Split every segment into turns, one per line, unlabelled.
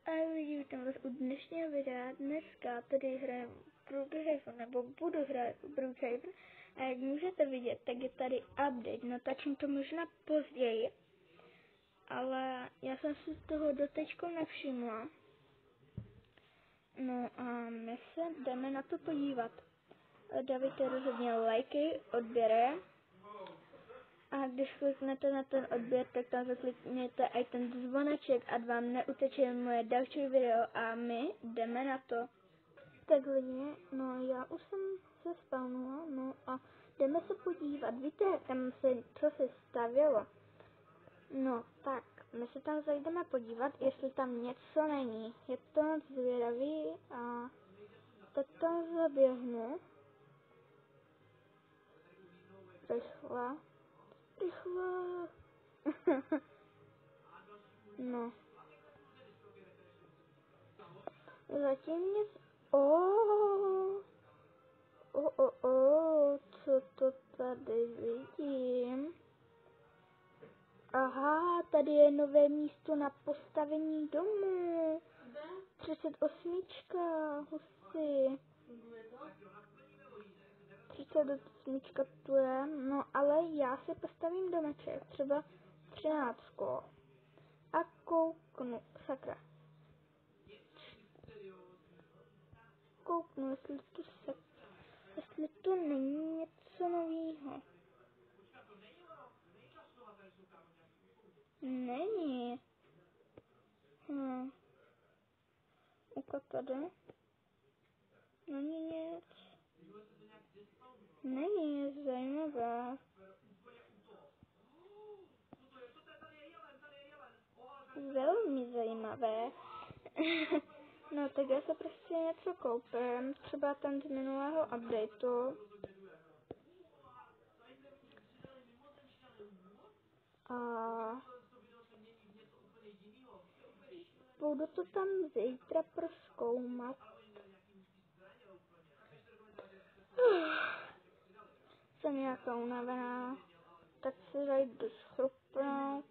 A lidi, vítám vás u dnešního videa. Dneska tady hraju Brookhaven, nebo budu hrát Brookhaven. A jak můžete vidět, tak je tady update. Natáčím to možná později, ale já jsem si toho doteďko nevšimla. No a my se jdeme na to podívat. Dávejte rozhodně lajky, odběre. A když kliknete na ten odběr, tak tam zaklikněte i ten zvoneček, ať vám neuteče moje další video a my jdeme na to. Tak lidi, no já už jsem se spawnula, no a jdeme se podívat. Víte, tam co se stavělo? No tak, my se tam zajdeme podívat, jestli tam něco není. Je to moc zvědavý a tak tam zaběhnu. Rychle. Rychle. No. Zatím nic. Co to tady vidím? Aha, tady je nové místo na postavení domu. 38. Husy. 38. tu je. No ale já si postavím domeček. Třeba 13. A kouknu. Sakra. Kouknu, jestli to není něco novýho. Není. Uka tady. Není nic. Není zajímavé. Velmi zajímavé. No tak já se prostě něco koupím. Třeba ten z minulého updateu. A budu to tam zítra prozkoumat. Jsem nějaká unavená, tak si zajdu schrupnout.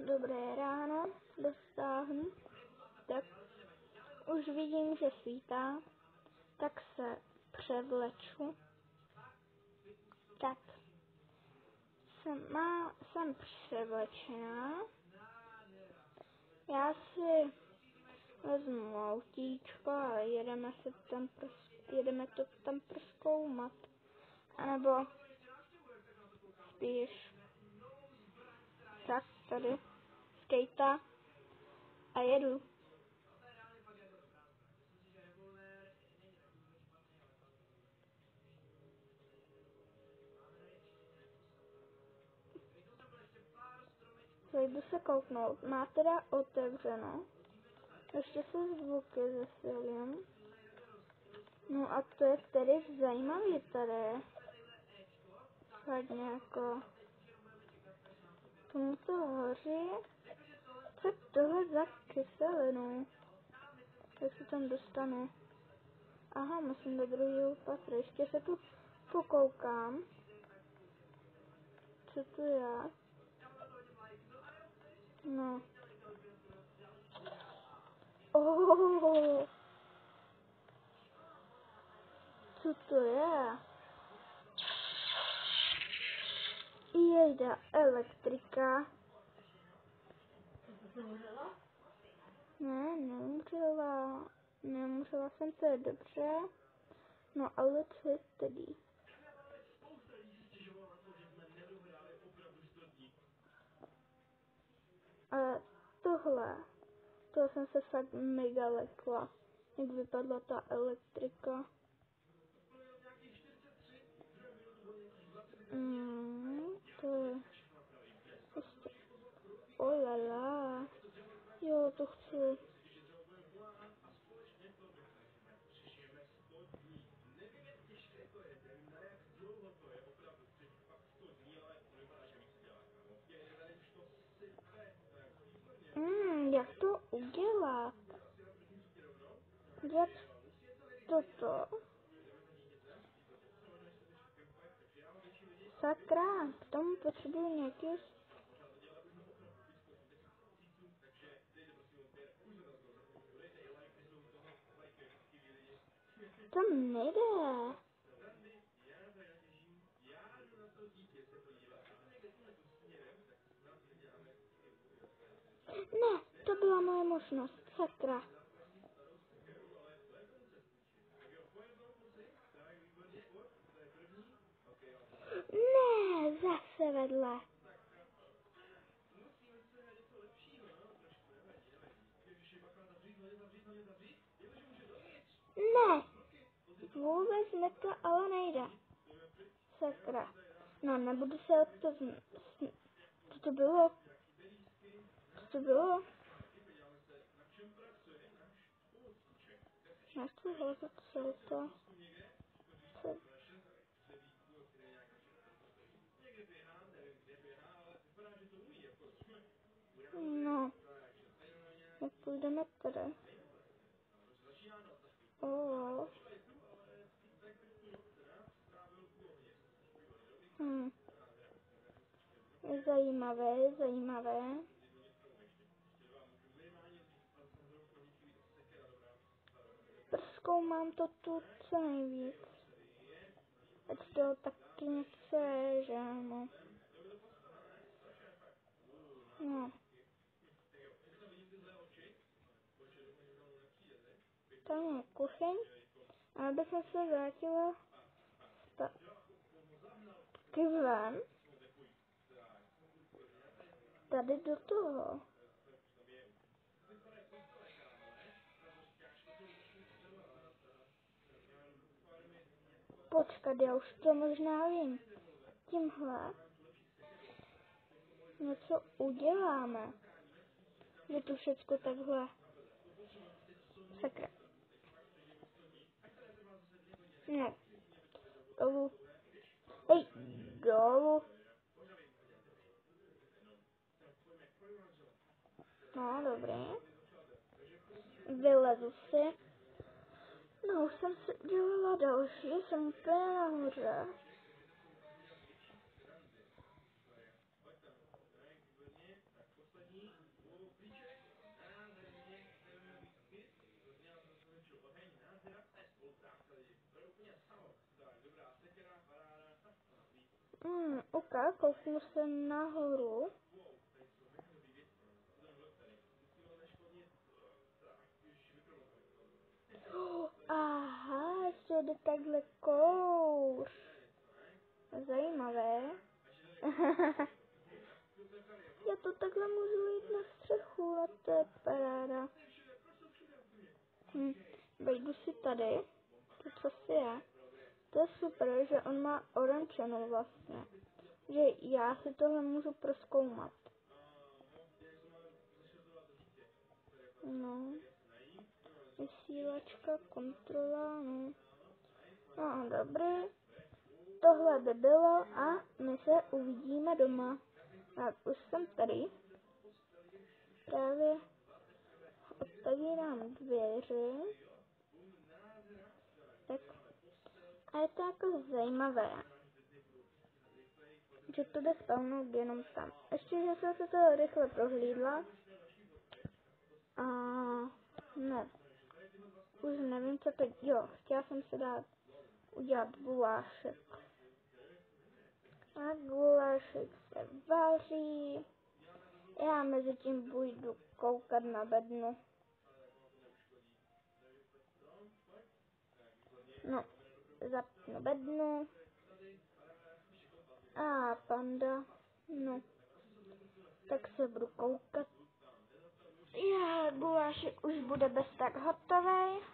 Dobré ráno, dostáhnu. Tak už vidím, že svítá, tak se převleču. Tak jsem převlečená. Já si vezmu autíčko a jedeme to tam prozkoumat. A nebo spíš tak tady skejta a jedu. Jdu se kouknout. Má teda otevřeno. Ještě se zvuky zesilím. No a to je tedy zajímavý tady. Hodně jako. Tomu to hoří. Co je tohle za kyselinu? Jak se tam dostanu? Aha, musím do druhého patra. Ještě se tu pokoukám. Co to je? No. Co to je? Jejda, elektrika. Ne, neumřela. Neumřela jsem, to je dobře. No ale co je tedy? A to jsem se fakt mega lekla, jak vypadla ta elektrika. To je prostě, olala, jo, to chci. Jak to udělat? Jak toto? Sakra, k tomu potřebuji nějaký... To nejde. Ne, to byla moje možnost, sakra. Ne, zase vedle. Ne, vůbec mi to ale nejde. Sakra. No, nebudu se o to... Co to bylo? Co to bylo? Nechci hledat, co je to. Co? No. Jak půjdeme tady? Oh. Zajímavé, zajímavé. Prozkoumám to tu co nejvíc. Ať to taky nechce, že ano. No. Tam je kuchyň. A abych se vrátila taky ven. Tady do toho. Počkat, já už to možná vím. Tímhle něco uděláme. Že tu všecko takhle. Sakra. Ne. Dolů. Hej, dolů. No, dobrý. Vylezu si. No, už jsem si dělala další, jsem úplně nahoře. Ok, kouknu se nahoru. Aha, co jde takhle kouř. Zajímavé. Já to takhle můžu jít na střechu, a to je paráda. Vejdu si tady. To co si je. To je super, že on má orančenou vlastně. Že já si tohle můžu prozkoumat. No. Vysílačka, kontrola, no. No, dobrý. Tohle by bylo a my se uvidíme doma. Tak, už jsem tady. Právě otevírám dveře. Tak. A je to jako zajímavé, že to jde spavnout jenom tam. Ještě, že jsem se to rychle prohlídla. A ne. Už nevím, co teď. Jo, chtěla jsem si udělat gulášek. A gulášek se vaří. Já mezi tím půjdu koukat na bednu. No, zapnu bednu. A panda. No, tak se budu koukat. Já, gulášek už bude bez tak hotový.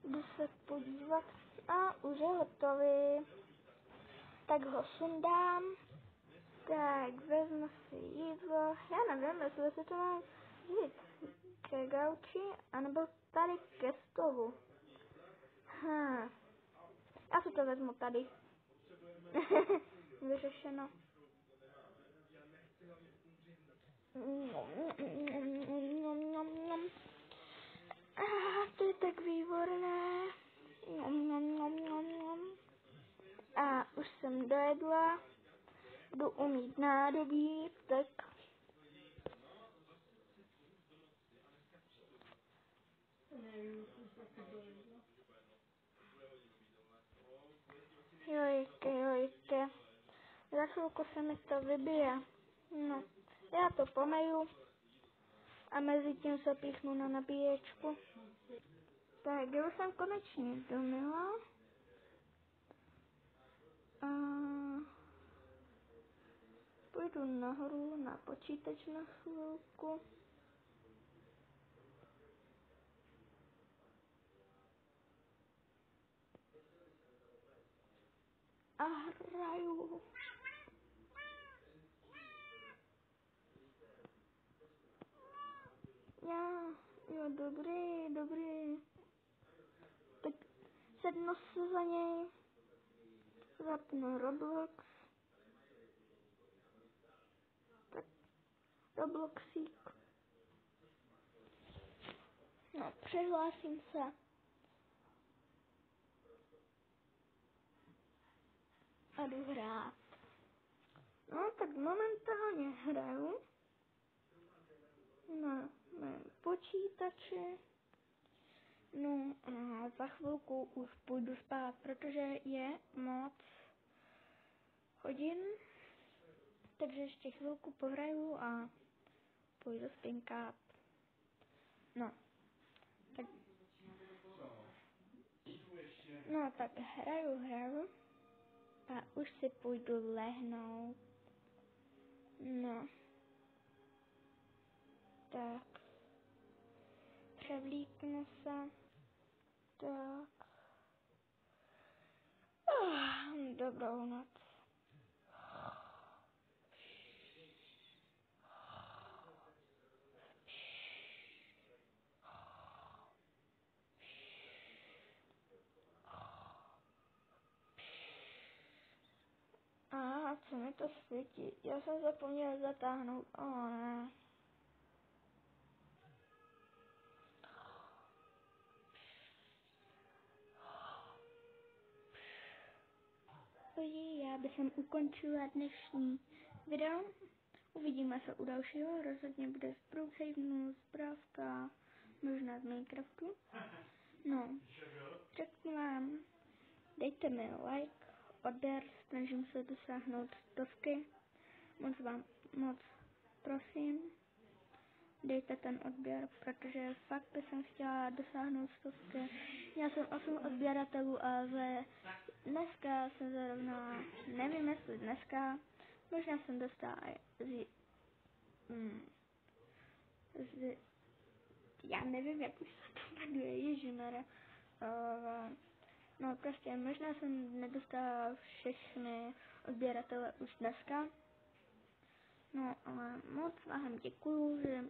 Jdu se podívat a už je hotový. Tak ho sundám. Tak, vezmu si jídlo. Já nevím, jestli si to mám vzít ke gauči, anebo tady ke stolu. Já si to vezmu tady. Vyřešeno. do jedla, budu umít nádobí, tak jojke, za chvilku se mi to vybije. No, já to pomeju a mezi tím se píchnu na nabíječku. Tak, já už jsem konečně domila. A půjdu nahoru na počítač na chvilku. A hraju. Jo, dobrý. Tak sednu se za něj, zapnu Roblox. Tak Robloxík. No, přihlásím se. A jdu hrát. No, tak momentálně hraju na mém počítači. No a za chvilku už půjdu spát, protože je moc hodin. Takže ještě chvilku pohraju a půjdu spinkat. No, tak hraju a už si půjdu lehnout. No, tak převlíknu se. Tak. Dobrou noc. A co mi to svítí? Já jsem zapomněl zatáhnout. Ne. Já bych ukončila dnešní video. Uvidíme se u dalšího. Rozhodně bude z Brookhavenu, zprávka, možná z Minecraftu. No, řeknu vám, dejte mi like, odběr, snažím se dosáhnout 100. Moc prosím, dejte ten odběr, protože fakt bych chtěla dosáhnout 100. Měla jsem 8 odběratelů, ale dneska jsem zrovna, nevím jestli dneska, možná jsem dostala já nevím, jak už se to jmenuje, ježimere. No prostě, možná jsem nedostala všechny odběratele už dneska. No, ale moc vám děkuju, že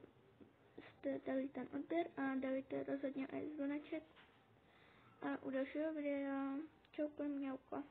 jste dali ten odběr a dejte rozhodně i zvoneček. A u dalšího videa čauko, mňauko.